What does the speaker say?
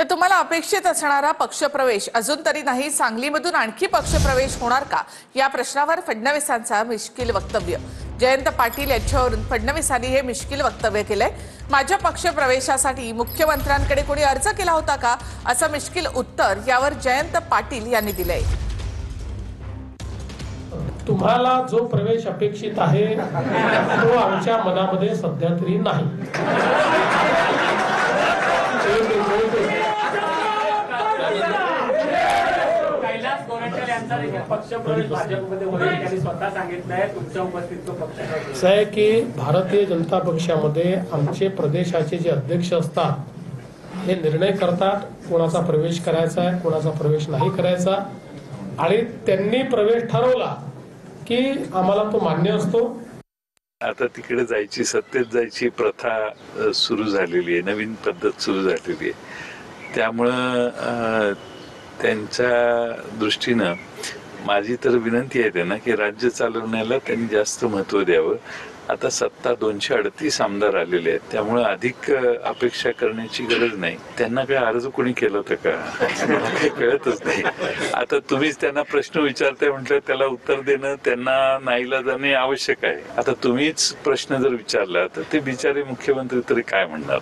तुम्हाला अपेक्षित असणारा पक्षप्रवेश अजून तरी नाही, सांगलीमधून आणखी पक्षप्रवेश होणार का या प्रश्नावर फडणवीसांचा मिश्किल वक्तव्य। जयंत पाटील यांच्यावरून फडणवीसांनी हे मिश्किल वक्तव्य केलंय। माझ्या पक्षप्रवेशासाठी मुख्यमंत्र्यांकडे कोणी अर्ज केला होता का असं मिश्किल उत्तर यावर जयंत पाटील यांनी दिलंय। तुम्हाला जो प्रवेश अपेक्षित आहे तो आमच्या मनामध्ये सध्या तरी नाही। असं आहे की भारतीय जनता पक्षामध्ये आमचे प्रदेशाचे जे अध्यक्ष असतात हे निर्णय करतात कोणाचा प्रवेश करायचा आहे कोणाचा प्रवेश नाही करायचा, आणि त्यांनी प्रवेश ठरवला की आम्हाला तो मान्य असतो। आता तिकडे जायची, सत्तेत जायची प्रथा सुरू झालेली आहे, नवीन पद्धत सुरू झालेली आहे। त्यामुळं त्यांच्या दृष्टीनं माझी तर विनंती आहे त्यांना की राज्य चालवण्याला त्यांनी जास्त महत्त्व द्यावं। आता सत्ता 238 आमदार आलेले आहेत, त्यामुळे अधिक अपेक्षा करण्याची गरज नाही। त्यांना काय अर्ज कोणी केलं होतं का काही कळतच नाही। आता तुम्हीच त्यांना प्रश्न विचारताय म्हटलं त्याला उत्तर देणं त्यांना नाईलाजाने आवश्यक आहे। आता तुम्हीच प्रश्न जर विचारला तर ते बिचारे मुख्यमंत्री तरी काय म्हणणार।